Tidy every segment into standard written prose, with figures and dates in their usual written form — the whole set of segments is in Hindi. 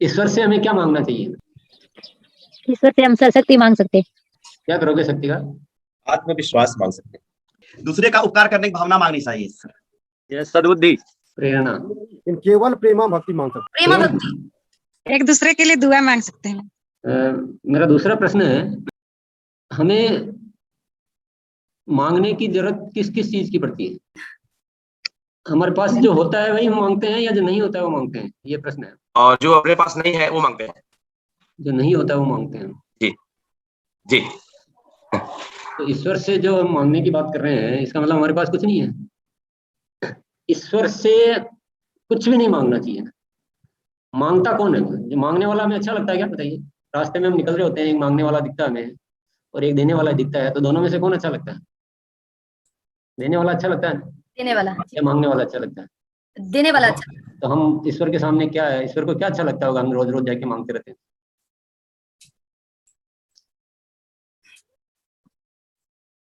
ईश्वर से हमें क्या मांगना चाहिए? ईश्वर से हम सर्वशक्ति मांग सकते हैं। क्या करोगे शक्ति का? आत्मविश्वास मांग सकते हैं। दूसरे का उपकार करने की भावना मांगनी चाहिए सर। सद्बुद्धि, प्रेरणा, केवल प्रेमा भक्ति मांग सकते हैं। प्रेमा भक्ति। एक दूसरे के लिए दुआ मांग सकते हैं। मेरा दूसरा प्रश्न है, हमें मांगने की जरूरत किस किस चीज की पड़ती है? हमारे पास जो होता है वही हम मांगते हैं या जो नहीं होता है वो मांगते हैं? ये प्रश्न है। और जो अपने पास नहीं है वो मांगते हैं। जो नहीं होता है वो मांगते हैं। जी जी। तो ईश्वर से जो हम मांगने की बात कर रहे हैं, इसका मतलब हमारे पास कुछ नहीं है। ईश्वर से कुछ भी नहीं मांगना चाहिए ना। मांगता कौन है? जो मांगने वाला हमें अच्छा लगता है क्या? बताइए। रास्ते में हम निकल रहे होते हैं, एक मांगने वाला दिखता है हमें और एक देने वाला दिखता है, तो दोनों में से कौन अच्छा लगता है? देने वाला अच्छा लगता है? देने वाला। या मांगने वाला अच्छा लगता है? देने वाला अच्छा। तो हम ईश्वर के सामने क्या है, ईश्वर को क्या अच्छा लगता होगा? हम रोज रोज जाके मांगते रहते हैं।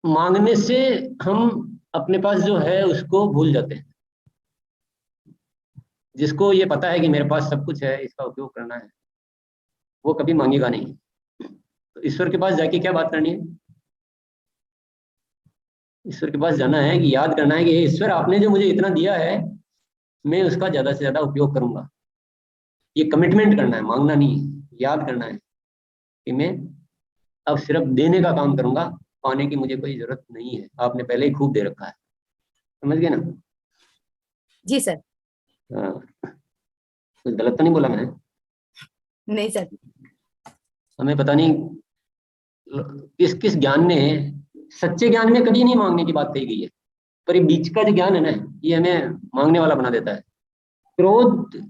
मांगने से हम अपने पास जो है उसको भूल जाते हैं। जिसको ये पता है कि मेरे पास सब कुछ है, इसका उपयोग करना है, वो कभी मांगेगा नहीं। तो ईश्वर के पास जाके क्या बात करनी है? ईश्वर के पास जाना है कि याद करना है कि ईश्वर आपने जो मुझे इतना दिया है, मैं उसका ज्यादा से ज्यादा उपयोग करूंगा। ये कमिटमेंट करना है, मांगना नहीं है। याद करना है कि मैं अब सिर्फ देने का काम करूंगा, पाने की मुझे कोई जरूरत नहीं है, आपने पहले ही खूब दे रखा है। समझ गए ना? जी सर। हाँ, कुछ गलत तो नहीं बोला मैंने? नहीं सर। हमें पता नहीं किस किस ज्ञान में, सच्चे ज्ञान में कभी नहीं मांगने की बात कही गई है, पर ये बीच का जो ज्ञान है ना, ये हमें मांगने वाला बना देता है। क्रोध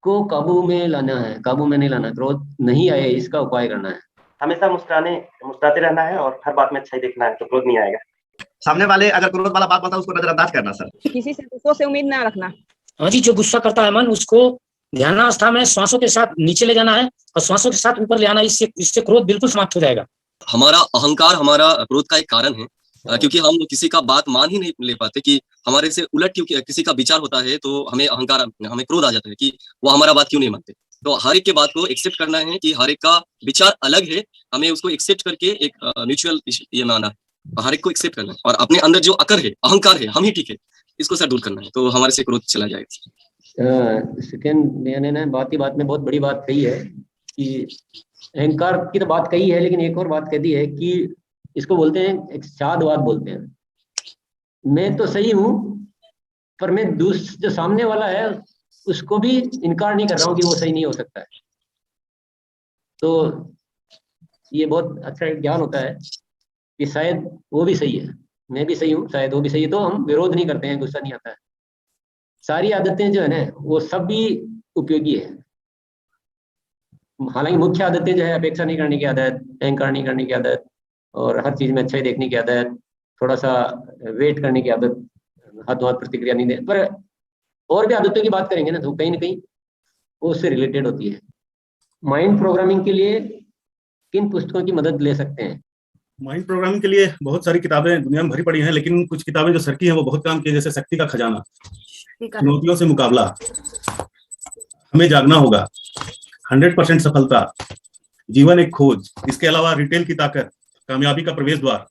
को काबू में लाना है, काबू में नहीं लाना। क्रोध नहीं आए इसका उपाय करना है। हमेशा मुस्कुराते रहना है और हर बात में अच्छा ही देखना है, तो क्रोध नहीं आएगा। सामने वाले अगर क्रोध वाला बात बताता है उसको नजरअंदाज करना सर। किसी से दूसरों से उम्मीद ना रखना। हाँ जी, जो गुस्सा करता है मन, उसको ध्यानावस्था में श्वासों के साथ नीचे ले जाना है और श्वासों के साथ ऊपर ले आना। इससे क्रोध बिल्कुल समाप्त हो जाएगा। हमारा अहंकार हमारा क्रोध का एक कारण है, क्योंकि हम किसी का बात मान ही नहीं ले पाते कि हमारे से उलट क्योंकि किसी का विचार होता है तो हमें अहंकार, हमें क्रोध आ जाता है कि वो हमारा बात क्यों नहीं मानते। तो हर एक के बात को एक्सेप्ट करना है कि हर एक का विचार अलग है, हमें उसको एक्सेप्ट करके एक म्यूचुअल ये माना है, हर एक को एक्सेप्ट करना है और अपने अंदर जो अकर है, अहंकार है, हम ही ठीक है, इसको सर दूर करना है, तो हमारे से क्रोध चला जाएगा। सेकंड मैंने ना बात ही बात में बहुत बड़ी बात कही है कि अहंकार की तो बात कही है, लेकिन एक और बात कह दी है कि इसको बोलते हैं, एक साधवाद बोलते हैं। मैं तो सही हूँ, पर मैं जो सामने वाला है उसको भी इनकार नहीं कर रहा हूँ कि वो सही नहीं हो सकता है। तो ये बहुत अच्छा एक ज्ञान होता है कि शायद वो भी सही है, मैं भी सही हूँ, शायद वो भी सही है। तो हम विरोध नहीं करते हैं, गुस्सा नहीं आता है। सारी आदतें जो है ना वो सब भी उपयोगी है। हालांकि मुख्य आदतें जो है, अपेक्षा नहीं करने की आदत, अहंकार नहीं करने की आदत, और हर चीज में अच्छाई देखने की आदत, थोड़ा सा वेट करने की आदत, हाथों हाथ प्रतिक्रिया नहीं दे, पर और भी आदतों की बात करेंगे ना तो कहीं ना कहीं वो उससे रिलेटेड होती है। माइंड प्रोग्रामिंग के लिए किन पुस्तकों की मदद ले सकते हैं? माइंड प्रोग्रामिंग के लिए बहुत सारी किताबें दुनिया में भरी पड़ी हैं, लेकिन कुछ किताबें जो सर की हैं वो बहुत काम की, जैसे शक्ति का खजाना, चुनौतियों से मुकाबला, हमें जागना होगा, 100% सफलता, जीवन एक खोज, इसके अलावा रिटेल की ताकत, कामयाबी का प्रवेश द्वार।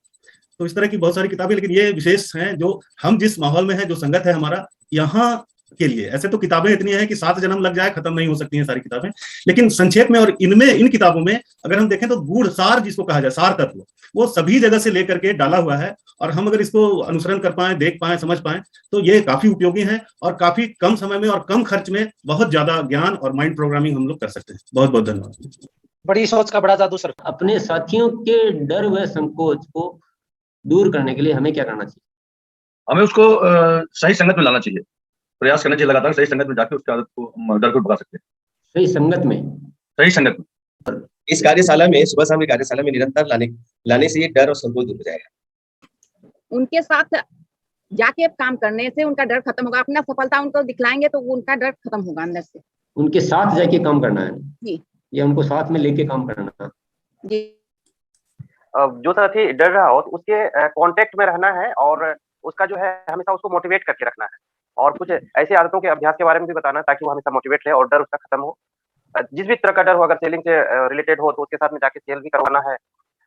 तो इस तरह की बहुत सारी किताबें, लेकिन ये विशेष हैं जो हम जिस माहौल में है, जो संगत है हमारा यहाँ के लिए। ऐसे तो किताबें इतनी है कि 7 जन्म लग जाए खत्म नहीं हो सकती हैं सारी किताबें, लेकिन संक्षेप में और इनमें, इन किताबों में अगर हम देखें तो गूढ़ सार जिसको कहा जाए, सार तत्व, वो सभी जगह से लेकर के डाला हुआ है। और हम अगर इसको अनुसरण कर पाए, देख पाए, समझ पाए, तो ये काफी उपयोगी है और काफी कम समय में और कम खर्च में बहुत ज्यादा ज्ञान और माइंड प्रोग्रामिंग हम लोग कर सकते हैं। बहुत बहुत धन्यवाद। बड़ी सोच का बड़ा जादू सर। अपने साथियों के डर व संकोच को दूर करने के लिए हमें क्या करना चाहिए? हमें उसको सही संगत में लाना चाहिए, प्रयास करना चाहिए लगातार। सही संगत में जाकर उसकी आदत को, डर को भगा सकते हैं। सही संगत में, सही संगत में। इस कार्यशाला में, सुबह शाम की कार्यशाला में निरंतर लाने से ये डर और संकोच दूर हो जाएगा। उनके साथ जाके काम करने से उनका डर खत्म होगा। अपना सफलता उनको दिखलाएंगे तो उनका डर खत्म होगा अंदर से। उनके साथ जाके काम करना है जी, या उनको साथ में लेके काम करना? जी। जो साथी डर रहा हो तो उसके कांटेक्ट में रहना है और उसका जो है हमेशा उसको मोटिवेट करके रखना है। और कुछ ऐसी आदतों के अभ्यास के बारे में भी बताना ताकि वो हमेशा मोटिवेट रहे और डर उसका खत्म हो। जिस भी तरह का डर हो, अगर सेलिंग से रिलेटेड हो तो उसके साथ में जाके सेल भी करवाना है।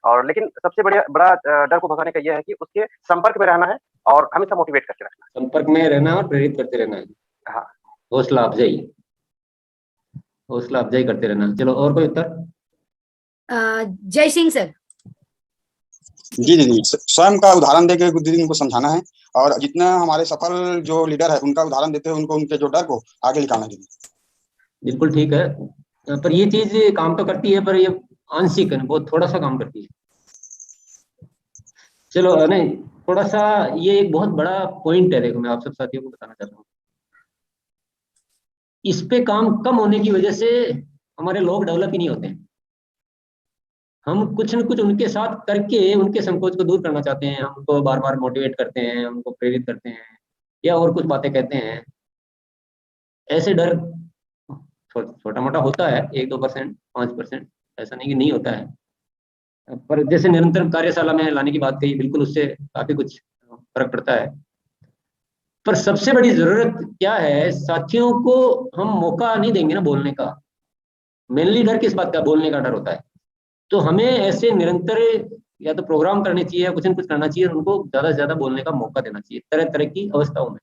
और लेकिन सबसे बड़ा डर को भगाने का यह है कि उसके संपर्क में रहना है और हमेशा मोटिवेट करके रखना है। संपर्क में रहना और प्रेरित करते रहना है। हाँ, हौसला अफजाई करते रहना। चलो और कोई उत्तर? जय सिंह सर। जी जी जी, स्वयं का उदाहरण देके दीदी उनको समझाना है और जितना हमारे सफल जो लीडर है उनका उदाहरण देते हैं उनको उनके जो डर को आगे निकालना है। बिल्कुल ठीक है, पर ये चीज काम तो करती है, पर ये आंशिक है, बहुत थोड़ा सा काम करती है। चलो नहीं, थोड़ा सा ये एक बहुत बड़ा पॉइंट है। देखो मैं आप सब साथियों को बताना चाहता हूँ, इस पे काम कम होने की वजह से हमारे लोग डेवलप ही नहीं होते हैं। हम कुछ न कुछ उनके साथ करके उनके संकोच को दूर करना चाहते हैं, हम उनको बार बार मोटिवेट करते हैं, उनको प्रेरित करते हैं या और कुछ बातें कहते हैं। ऐसे डर छोटा मोटा होता है, 1-2%, 5%, ऐसा नहीं कि नहीं होता है। पर जैसे निरंतर कार्यशाला में लाने की बात कही, बिल्कुल उससे काफी कुछ फर्क पड़ता है। पर सबसे बड़ी जरूरत क्या है, साथियों को हम मौका नहीं देंगे ना बोलने का। मेनली डर किस बात का? बोलने का डर होता है। तो हमें ऐसे निरंतर या तो प्रोग्राम करने चाहिए या कुछ न कुछ करना चाहिए, उनको ज्यादा से ज्यादा बोलने का मौका देना चाहिए तरह तरह की अवस्थाओं में।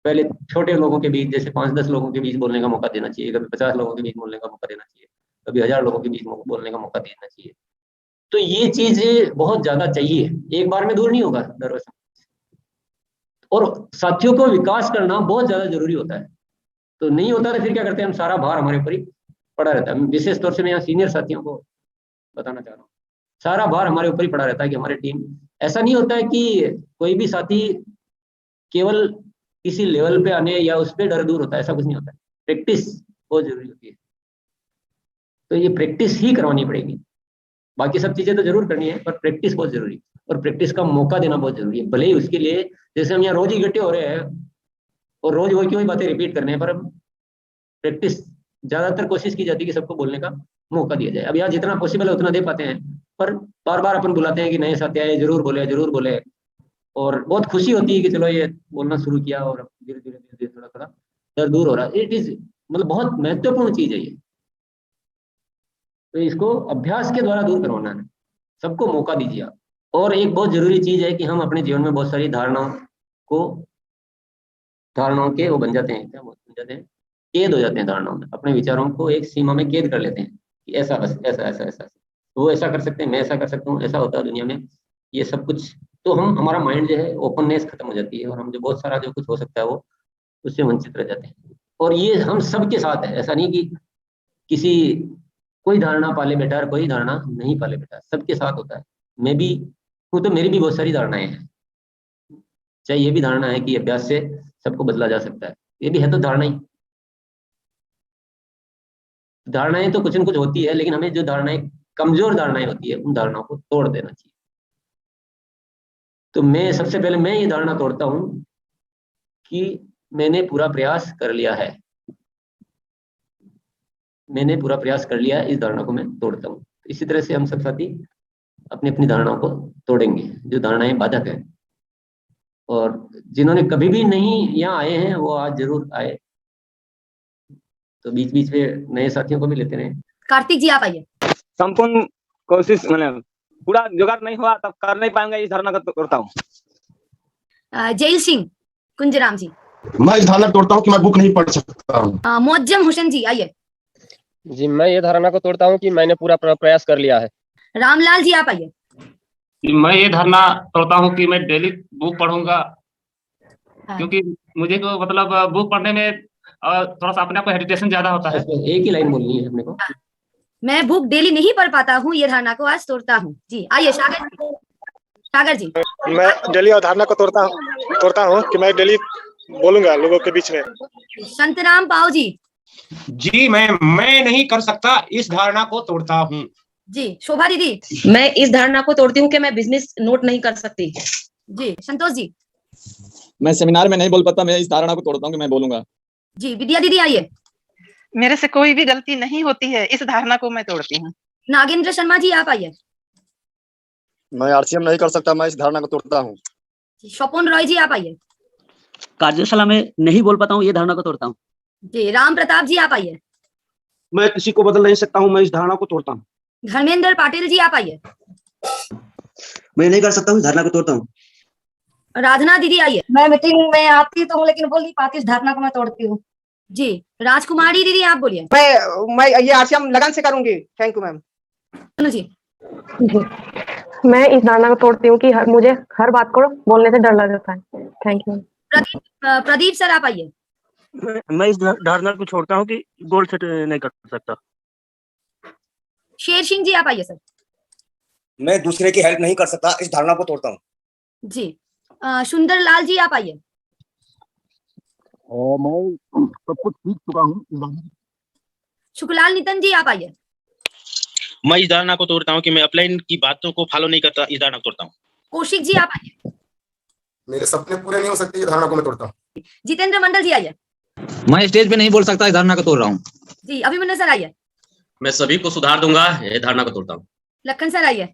पहले छोटे लोगों के बीच, जैसे 5-10 लोगों के बीच बोलने का मौका देना चाहिए, कभी 50 लोगों के बीच बोलने का मौका देना चाहिए, कभी 1000 लोगों के बीच बोलने का मौका देना चाहिए। तो ये चीज बहुत ज्यादा चाहिए, एक बार में दूर नहीं होगा डर। और साथियों को विकास करना बहुत ज्यादा जरूरी होता है। तो नहीं होता तो फिर क्या करते हैं हम, सारा भार हमारे ऊपर ही पड़ा रहता है। विशेष तौर से मैं यहाँ सीनियर साथियों को बताना चाह रहा हूँ, सारा भार हमारे ऊपर ही पड़ा रहता है कि हमारी टीम। ऐसा नहीं होता है कि कोई भी साथी केवल किसी लेवल पे आने या उस पर डर दूर होता है, ऐसा कुछ नहीं होता है। प्रैक्टिस बहुत जरूरी होती है, तो ये प्रैक्टिस ही करवानी पड़ेगी। बाकी सब चीजें तो जरूर करनी है, पर प्रैक्टिस बहुत जरूरी है और प्रैक्टिस का मौका देना बहुत जरूरी है। भले ही उसके लिए, जैसे हम यहाँ रोज ही इकट्ठे हो रहे हैं और रोज वही की बातें रिपीट करने हैं, पर प्रैक्टिस ज्यादातर कोशिश की जाती है कि सबको बोलने का मौका दिया जाए। अब यहाँ जितना पॉसिबल है उतना दे पाते हैं, पर बार बार अपन बुलाते हैं कि नए साथी आए, जरूर बोले। और बहुत खुशी होती है कि चलो ये बोलना शुरू किया और धीरे धीरे थोड़ा डर दूर हो रहा है। इट इज मतलब बहुत महत्वपूर्ण चीज है ये। तो इसको अभ्यास के द्वारा दूर करवाना है, सबको मौका दीजिए आप। और एक बहुत जरूरी चीज है कि हम अपने जीवन में बहुत सारी धारणाओं के वो बन जाते हैं, क्या बन जाते हैं, कैद हो जाते हैं धारणाओं में। अपने विचारों को एक सीमा में कैद कर लेते हैं कि ऐसा बस ऐसा वो ऐसा कर सकते हैं, मैं ऐसा कर सकता हूँ, ऐसा होता है दुनिया में, ये सब कुछ। तो हमारा माइंड जो है ओपननेस खत्म हो जाती है और हम जो बहुत सारा जो कुछ हो सकता है वो उससे वंचित रह जाते हैं। और ये हम सबके साथ है, ऐसा नहीं कि कोई धारणा पाले बेटा और कोई धारणा नहीं पाले बेटा, सबके साथ होता है। मैं भी हूँ तो मेरी भी बहुत सारी धारणाएं हैं। चाहे ये भी धारणा है कि अभ्यास से सबको बदला जा सकता है, ये भी है तो धारणा ही। धारणाएं तो कुछ न कुछ होती है, लेकिन हमें जो धारणाएं कमजोर धारणाएं होती है उन धारणाओं को तोड़ देना चाहिए। तो मैं सबसे पहले मैं ये धारणा तोड़ता हूं कि मैंने पूरा प्रयास कर लिया है, मैंने पूरा प्रयास कर लिया है, इस धारणा को मैं तोड़ता हूँ। इसी तरह से हम सब साथी अपनी अपनी धारणाओं को तोड़ेंगे जो धारणाएं बाधक है। और जिन्होंने कभी भी नहीं यहाँ आए हैं वो आज जरूर आए, तो बीच बीच में नए साथियों को भी लेते रहे। कार्तिक जी आप आइए। संपूर्ण कोशिश मतलब पूरा जुगाड़ नहीं हुआ तब कर नहीं पाएंगे, इस धारणा को तोड़ता हूँ। जैल सिंह कुंजराम जी। मैं इस धारणा तोड़ता हूँ कि मैं बुक नहीं पढ़ सकता हूँ। मोअज्जम हुसैन जी आइए। जी मैं ये धारणा को तोड़ता हूँ कि मैंने पूरा प्रयास कर लिया है। रामलाल जी आप आइए। मैं ये धारणा तोड़ता हूँ कि मैं डेली बुक पढ़ूंगा, क्योंकि मुझे को मतलब बुक पढ़ने में थोड़ा सा अपने आप को हेजिटेशन ज्यादा होता है। एक ही लाइन बोलनी है अपने को। मैं बुक डेली नहीं पढ़ पाता हूँ, ये धारणा को आज तोड़ता हूँ। जी आइए सागर जी। मैं डेली अवधारणा को तोड़ता हूँ कि मैं डेली बोलूंगा लोगों के बीच में। संतराम पाओ जी। जी मैं नहीं कर सकता, इस धारणा को तोड़ता हूँ। जी शोभा दीदी। मैं इस धारणा को तोड़ती हूँ कि मैं बिजनेस नोट नहीं कर सकती। जी संतोष जी। मैं सेमिनार में नहीं बोल पाता, मैं इस धारणा को तोड़ता हूँ कि मैं बोलूंगा। जी विद्या दीदी आइए। मेरे से कोई भी गलती नहीं होती है, इस धारणा को मैं तोड़ती हूँ। नागेंद्र शर्मा जी आप आइए। मैं आरसीएम नहीं कर सकता, मैं इस धारणा को तोड़ता हूँ। स्वपन रॉय जी आप आइए। कार्यशाला में नहीं बोल पाता हूँ, ये धारणा को तोड़ता हूँ। जी राम प्रताप जी आप आइए। मैं किसी को बदल नहीं सकता हूँ, मैं इस धारणा को तोड़ता हूँ। धर्मेंद्र पाटिल जी आप आइए। मैं नहीं कर सकता हूँ, इस धारणा को तोड़ता हूँ। राधना दीदी आइए। मैं मीटिंग में आती तो हूँ लेकिन बोल नहीं पाती, इस धारणा को मैं तोड़ती हूँ। जी राजकुमारी दीदी आप बोलिए। मैं ये आरसीएम लगन से करूंगी। Thank you ma'am. जी मैं इस धारणा को तोड़ती हूँ कि मुझे हर बात को बोलने से डर लगता है। Thank you. प्रदीप सर आप आइए। मैं इस धारणा को छोड़ता हूँ कि गोल सेट नहीं कर सकता। शेर सिंह जी आप आइए सर। मैं दूसरे की हेल्प नहीं कर सकता, इस धारणा को तोड़ता हूँ। जी सुंदर लाल जी आप आइए। मैं सब कुछ सीख चुका हूँ। शुक्लाल नितिन जी आप आइए। मैं इस धारणा को तोड़ता हूँ कि मैं अपलाइन की बातों को फॉलो नहीं करता, इस धारणा को तोड़ता हूँ। कौशिक जी आप आइए। मेरे सपने पूरे नहीं हो सकते, ये धारणा को मैं तोड़ता हूँ। जितेंद्र मंडल जी आइए। मैं स्टेज पे नहीं बोल सकता, इस धारणा को तोड़ रहा हूँ। जी अभिमन्यु सर आइए। मैं सभी को सुधार दूंगा, ये धारणा को तोड़ता हूँ। लखन सर आइए।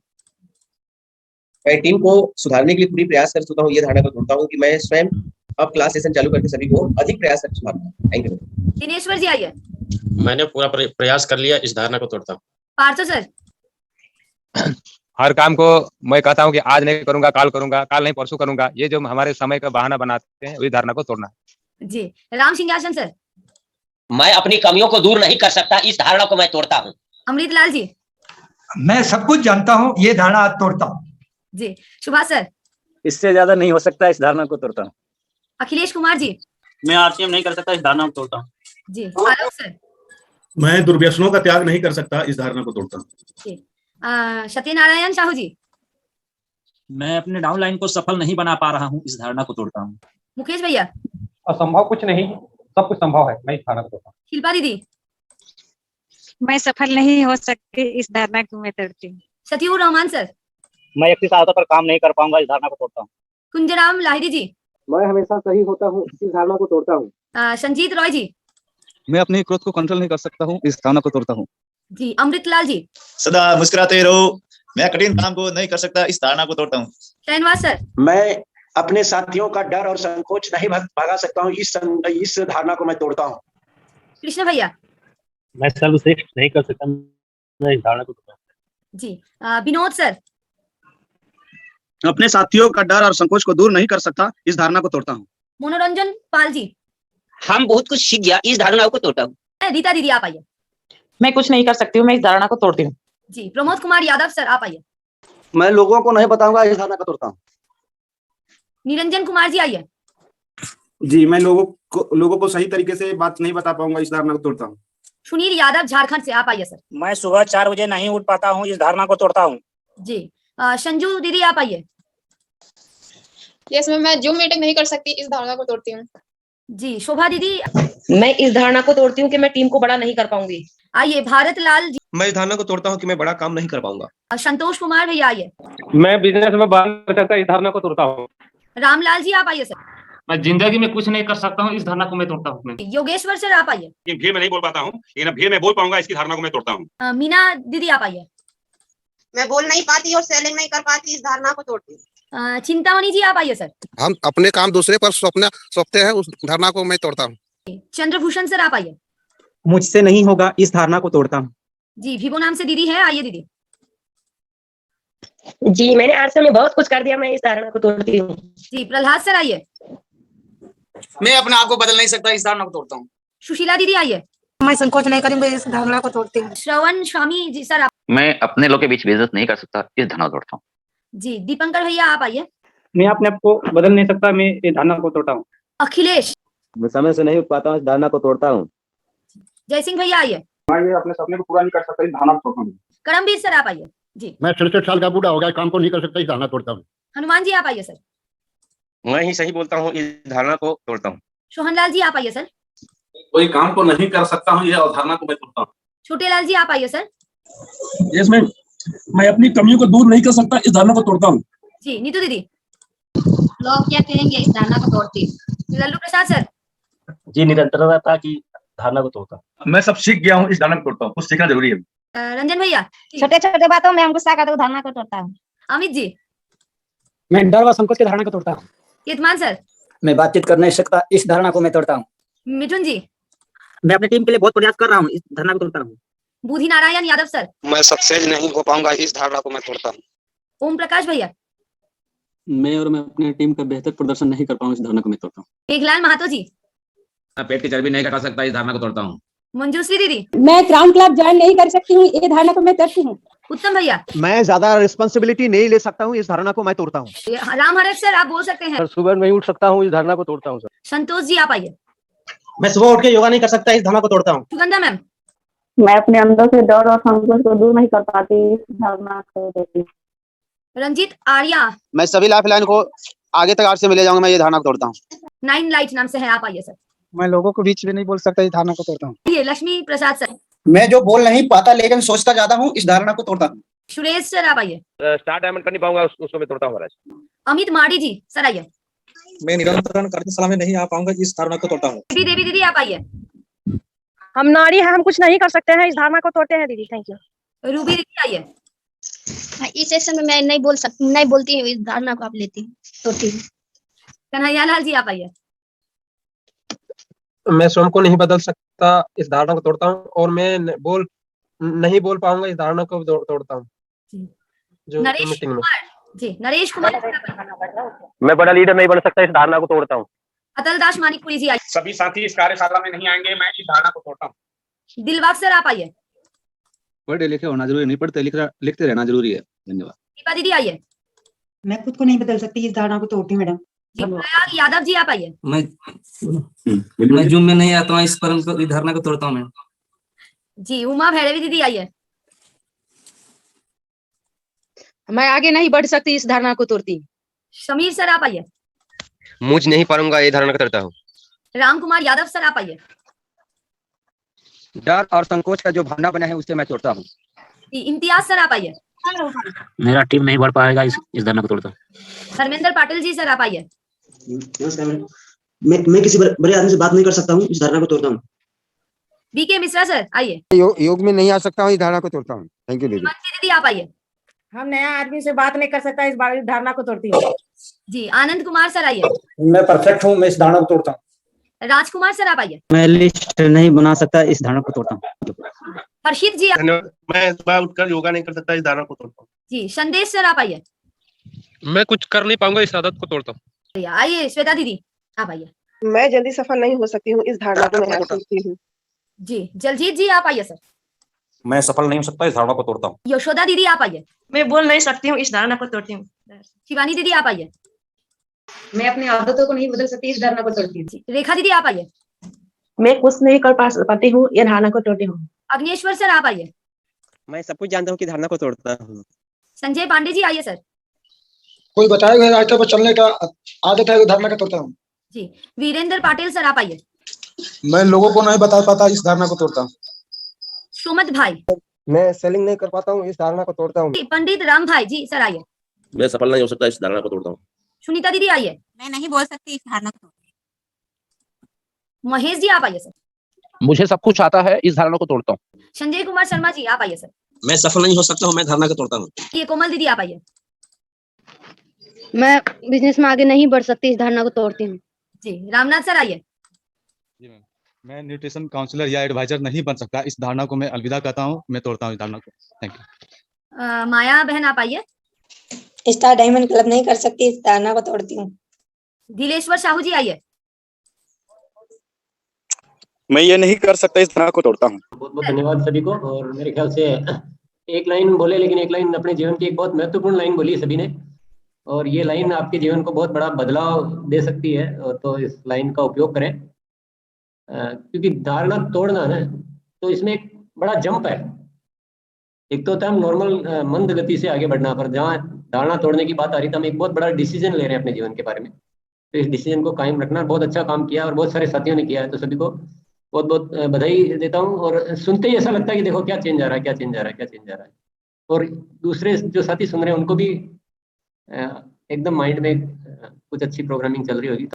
मैं टीम को सुधारने के लिए पूरी प्रयास कर चुका हूँ, ये धारणा को तोड़ता हूँ कि मैं स्वयं अब क्लास सेशन चालू करके सभी को अधिक प्रयास कर सुधारूंगा। Thank you. दिनेश्वर जी आइए। मैंने पूरा प्रयास कर लिया, इस धारणा को तोड़ता हूँ। पार्थो सर। हर काम को मैं कहता हूँ कि आज नहीं करूंगा, काल करूंगा, काल नहीं परसों करूंगा, ये जो हमारे समय का बहाना बनाते हैं, वही धारणा को तोड़ना है। जी राम सिंहासन सर। मैं अपनी कमियों को दूर नहीं कर सकता, इस धारणा को मैं तोड़ता हूँ। अमृतलाल जी। मैं सब कुछ जानता हूँ, ये धारणा आज तोड़ता हूँ। जी सुभाष सर। इससे ज्यादा नहीं हो सकता, इस धारणा को तोड़ता हूँ। अखिलेश कुमार जी। मैं आरसीएम नहीं कर सकता, इस धारणा को तोड़ता हूँ। जी आलोक सर। मैं दुर्व्यसनों का त्याग नहीं कर सकता, इस धारणा को तोड़ता हूँ। जी सत्यनारायण साहू जी। मैं अपने डाउनलाइन को सफल नहीं बना पा रहा हूँ, इस धारणा को तोड़ता हूँ। मुकेश भैया। असंभव कुछ नहीं, सब कुछ संभव है, मैं इस धारणा को तोड़ता हूँ। शिल्पा दीदी। मैं सफल नहीं हो सकती, इस धारणा को मैं तोड़ती हूँ। सतीउर रहमान सर। मैं अपनी सहायता पर काम नहीं कर पाऊंगा, इस धारणा को तोड़ता हूँ। कुंजराम लाहिरी जी। मैं हमेशा सही होता हूँ, इस धारणा को तोड़ता हूँ। संजीत रॉय जी। मैं अपनी क्रोध को कंट्रोल नहीं कर सकता हूँ, इस धारणा को तोड़ता हूँ। जी अमृतलाल जी। सदा मुस्कुराते रहो, मैं कठिन काम को नहीं कर सकता, इस धारणा को तोड़ता हूँ। शहनवाज सर। मैं अपने साथियों का डर और संकोच नहीं भगा सकता हूँ, इस धारणा को मैं तोड़ता हूँ। कृष्ण भैया। मैं सर्वश्रेष्ठ नहीं कर सकता, मैं इस धारणा को तोड़ता हूँ। जी विनोद सर। अपने साथियों का डर और संकोच को दूर नहीं कर सकता, इस धारणा को तोड़ता हूँ। मनोरंजन पाल जी। हम बहुत कुछ सीख गया, इस धारणा को तोड़ता हूँ। रीता दीदी आप आइए। मैं कुछ नहीं कर सकती हूँ, मैं इस धारणा को तोड़ती हूँ। जी प्रमोद कुमार यादव सर आप आइए। मैं लोगों को नहीं बताऊंगा, इस धारणा को तोड़ता हूँ। निरंजन कुमार जी आइए। जी मैं लोगों को सही तरीके से बात नहीं बता पाऊंगा, इस धारणा को तोड़ता हूँ। सुनील यादव झारखंड से आप आइए सर। मैं सुबह 4 बजे नहीं उठ पाता हूँ, इस धारणा को तोड़ता हूँ। जी संजू दीदी आप आइए। यस मैं जूम मीटिंग नहीं कर सकती, इस धारणा को तोड़ती हूँ। जी शोभा दीदी। मैं इस धारणा को तोड़ती हूँ कि मैं टीम को बड़ा नहीं कर पाऊंगी। आइए भारत लाल जी। मैं इस धारणा को तोड़ता हूँ कि मैं बड़ा काम नहीं कर पाऊंगा। संतोष कुमार भैया आइए। मैं बिजनेस में बात कर सकता, इस धारणा को तोड़ता हूँ। रामलाल जी आप आइए सर। मैं जिंदगी में कुछ नहीं कर सकता हूँ, इस धारणा को मैं तोड़ता हूँ। योगेश्वर सर आप आइए। भीड़ में नहीं बोल पाता हूँ, लेकिन भीड़ में बोल पाऊंगा, इसकी धारणा को मैं तोड़ता हूँ। मीना दीदी आप आइए। मैं बोल नहीं पाती और सेलिंग नहीं कर पाती, इस धारणा को तोड़ती हूँ। चिंतामणि जी आप आइए सर। हम अपने काम दूसरे पर सौंपते हैं, उस धारणा को मैं तोड़ता हूँ। चंद्रभूषण सर आप आइए। मुझसे नहीं होगा, इस धारणा को तोड़ता हूँ। जी विभो नाम से दीदी है, आइए दीदी। जी मैंने आरसीएम में बहुत कुछ कर दिया, मैं इस धारणा को तोड़ती हूँ। जी प्रहलाद सर आइए। मैं अपने आप को बदल नहीं सकता, इस धारणा को तोड़ता हूँ। सुशीला दीदी आइए। मैं संकोच नहीं करूंगी, इस धारणा को तोड़ती हूँ। श्रवण स्वामी जी सर आप। मैं अपने लोग के बीच बेइज्जत नहीं कर सकता, इस धारणा को तोड़ता हूँ। जी दीपंकर भैया आप आइए। मैं अपने आप को बदल नहीं सकता, मैं इस धारणा को तोड़ता हूँ। अखिलेश। मैं समय से नहीं उठ पाता हूँ, इस धारणा को तोड़ता हूँ। जय सिंह भैया आइए। मैं अपने सपने को पूरा नहीं कर सकता, इस धारणा को तोड़ता हूँ। करमवीर सर आप आइए। जी मैं 63 साल का बूढ़ा हो गया, काम को नहीं कर सकता, इस धारणा तोड़ता हूँ। हनुमान जी आप आइए सर। मैं ही सही बोलता हूँ, इस धारणा को तोड़ता हूँ। सोहनलाल जी आप आइए सर। कोई काम को नहीं कर सकता हूँ, यह अवधारणा को मैं तोड़ता हूँ। छोटेलाल जी आप आइए सर। इसमें मैं अपनी कमियों को दूर नहीं कर सकता, इस धारणा को तोड़ता हूँ। जी नीतू दीदी। लोग क्या कहेंगे, इस धारणा को तोड़ती हूँ। लल्लू प्रसाद सर। जी निरंतरता की धारणा को तोड़ता हूँ। मैं सब सीख गया हूँ, इस धारणा को तोड़ता हूँ। कुछ सीखना जरूरी है। रंजन भैया। छोटे छोटे बातों में हम गुस्सा करते, धारणा को तोड़ता हूँ। अमित जी। मैं डर व संकोच की धारणा को तोड़ता हूँ। कीर्तमान सर। मैं बातचीत कर नहीं सकता, इस धारणा को मैं तोड़ता हूँ। मिथुन जी। मैं अपनी टीम के लिए बहुत प्रयास कर रहा हूँ, इस धारणा को तोड़ता हूँ। बुधि नारायण यादव सर। मैं सक्सेस नहीं हो पाऊंगा, इस धारणा को मैं तोड़ता हूँ। ओम प्रकाश भैया। मैं अपनी टीम का बेहतर प्रदर्शन नहीं कर पाऊंगा, इस धारणा को मैं तोड़ता हूँ। मेघलाल महातो जी। पेट की चर्बी नहीं घटा सकता, इस धारणा को तोड़ता हूँ। मंजूश्री दीदी। मैं क्राउन क्लब ज्वाइन नहीं कर सकती हूँ, ये धारणा को मैं तोड़ती हूँ। उत्तम भैया। मैं ज्यादा रिस्पॉन्सिबिलिटी नहीं ले सकता हूँ, इस धारणा को मैं तोड़ता हूँ। राम हरक सर आप बोल सकते हैं। सर सुबह नहीं उठ सकता हूँ, इस धारणा को तोड़ता हूँ। सर संतोष जी आप आइए। मैं सुबह उठ के योगा नहीं कर सकता, इस धारणा को तोड़ता हूँ। सुगंधा मैम। मैं अपने अंदर से डर और संकोच को दूर नहीं कर पाती, इस धारणा को तोड़ती हूँ। रंजीत आर्या। मैं सभी लाइफ लाइन को आगे तक आपसे मिले जाऊंगा, मैं ये धारणा को तोड़ता हूँ। 9 लाइट नाम से है, आप आइए सर। मैं लोगों को बीच में नहीं बोल सकता, इस धारणा को तोड़ता हूँ। ये लक्ष्मी प्रसाद सर। मैं जो बोल नहीं पाता लेकिन सोचता ज्यादा हूँ, इस धारणा को तोड़ता हूँ। सुरेश सर आप आइए। स्टार डायमंड कर नहीं पाऊंगा, उसको मैं तोड़ता हूँ महाराज। अमित माड़ी जी सर आइए। मैं निरंतर कार्यशाला में नहीं आ पाऊंगा, इस धारणा को तोड़ता हूँ। देवी दीदी आप आइए। हम नारी हैं, हम कुछ नहीं कर सकते हैं, इस धारणा को तोड़ते हैं दीदी। Thank you. रूबी दीदी आइए। इस सेशन में मैं नहीं बोलती हूँ, इस धारणा को आप लेती हूँ, तोड़ती हूँ। कन्हैया लाल जी आप आइए। मैं स्वयं को नहीं बदल सकता, इस धारणा को तोड़ता हूँ। और मैं नहीं बोल पाऊंगा, इस धारणा को तोड़ता हूँ। जो मीटिंग में जी नरेश कुमार। मैं बड़ा लीडर नहीं बन सकता, इस धारणा को तोड़ता हूँ। अतल दास मानिकपुरी जी आइए। सभी साथी इस कार्यशाला में नहीं आएंगे, मैं इस धारणा को तोड़ता हूँ। दिलबाग सर आप आइए। पढ़े लिखे होना जरूरी नहीं, पढ़ते लिखते रहना जरूरी है। धन्यवाद। दीपा दीदी आइए। मैं खुद को नहीं बदल सकती, इस धारणा को तोड़ती हूँ मैडम। प्रयाग यादव जी आप आइए। मैं जूम में नहीं आता हूँ, इस धारणा को तोड़ता हूँ मैं। जी उमा भैरवी दीदी आइए। मैं आगे नहीं बढ़ सकती, इस धारणा को तोड़ती हूँ। समीर सर आप आइए। मुझ नहीं पाऊंगा, ये धारणा को तोड़ता हूँ। राम कुमार यादव सर आप आइए। डर और संकोच का जो भावना बना है, उससे मैं तोड़ता हूँ। इम्तियाज सर आप आइए। मेरा टीम नहीं बढ़ पाएगा, इस धारणा को तोड़ता हूँ। धर्मेंद्र पाटिल जी सर आप आइए। मैं किसी बड़े आदमी से बात नहीं कर सकता हूँ, इस धारणा को तोड़ता हूँ। बीके मिश्रा सर आइए। योग में नहीं आ सकता हूँ, इस धारणा को तोड़ता हूँ। थैंक यू दीदी। दीदी आप आइए। हम नया आदमी से बात नहीं कर सकता, इस धारणा को तोड़ती हूँ। जी आनंद कुमार सर आइए। मैं परफेक्ट हूँ, मैं इस धारणा को तोड़ता हूँ। राजकुमार सर आप आइए। मैं लिस्ट नहीं बना सकता, इस धारणा को तोड़ता हूँ। हर्षित जी मैं सुबह उठकर योगा नहीं कर सकता, इस धारणा को तोड़ता हूँ। जी संदेश सर आप आइए। मैं कुछ कर नहीं पाऊंगा, इस आदत को तोड़ता हूँ। आइए श्वेता दीदी आप आइए। मैं जल्दी सफल नहीं हो सकती हूँ, इस धारणा को मैं तोड़ती हूँ। जी जलजीत जी आप आइए सर। मैं सफल नहीं हो सकता, इस धारणा को तोड़ता हूँ। यशोदा दीदी आप आइए। मैं बोल नहीं सकती हूँ, इस धारणा को तोड़ती हूँ। शिवानी दीदी आप आइए। मैं अपनी आदतों को नहीं बदल सकती, इस धारणा को तोड़ती हूँ। रेखा दीदी आप आइए। मैं कुछ नहीं कर पाती हूँ, ये धारणा को तोड़ती हूँ। अग्नेश्वर सर आप आइए। मैं सब कुछ जानता हूँ कि धारणा को तोड़ता हूँ। संजय पांडे जी आइए सर। कोई बताए हुए रास्ते पर चलने का आदत है, वो धारणा को तोड़ता हूँ। जी वीरेंद्र पाटिल सर आप आइए। मैं लोगों को नहीं बता पाता, इस धारणा को तोड़ता हूँ। सुमत भाई। मैं सेलिंग नहीं कर पाता हूँ, इस धारणा को तोड़ता हूँ। पंडित राम भाई जी सर आइए। मैं सफल नहीं हो सकता, इस धारणा को तोड़ता हूँ। सुनीता दीदी आइए। मैं नहीं बोल सकती, इस धारणा को। महेश जी आप आइए सर। मुझे सब कुछ आता है, इस धारणा को तोड़ता हूँ। संजय कुमार शर्मा जी आप आइए सर। मैं सफल नहीं हो सकता हूँ, मैं धारणा को तोड़ता हूँ। ये कोमल दीदी आप आइए। मैं बिजनेस में आगे नहीं बढ़ सकती, इस धारणा को तोड़ती हूँ। जी रामनाथ सर आइए। मैं न्यूट्रिशन काउंसलर या एडवाइजर नहीं बन सकता, इस धारणा को मैं अलविदा कहता हूँ, मैं तोड़ता हूँ इस धारणा को। Thank you. माया बहन आप आइए। स्टार डायमंड क्लब नहीं कर सकती, इस धारणा को तोड़ती हूँ। दिलेश्वर साहू जी आइए। मैं ये नहीं कर सकता, इस धारणा को तोड़ता हूँ। बहुत बहुत धन्यवाद सभी को। और मेरे ख्याल से एक लाइन बोले, लेकिन एक लाइन अपने जीवन की एक बहुत महत्वपूर्ण लाइन बोली सभी ने, और ये लाइन आपके जीवन को बहुत बड़ा बदलाव दे सकती है। और तो इस लाइन का उपयोग करें, क्योंकि धारणा तोड़ना है तो इसमें एक बड़ा जंप है। एक तो होता है हम नॉर्मल मंद गति से आगे बढ़ना, पर जहाँ धारणा तोड़ने की बात आ रही है तो हम एक बहुत बड़ा डिसीजन ले रहे हैं अपने जीवन के बारे में। तो इस डिसीजन को कायम रखना, बहुत अच्छा काम किया और बहुत सारे साथियों ने किया है, तो सभी को बहुत बहुत बधाई देता हूँ। और सुनते ही ऐसा लगता है कि देखो क्या चेंज आ रहा है, क्या चेंज आ रहा है, क्या चेंज आ रहा है। और दूसरे जो साथी सुन रहे हैं उनको भी एकदम माइंड में कुछ अच्छी प्रोग्रामिंग चल रही होगी।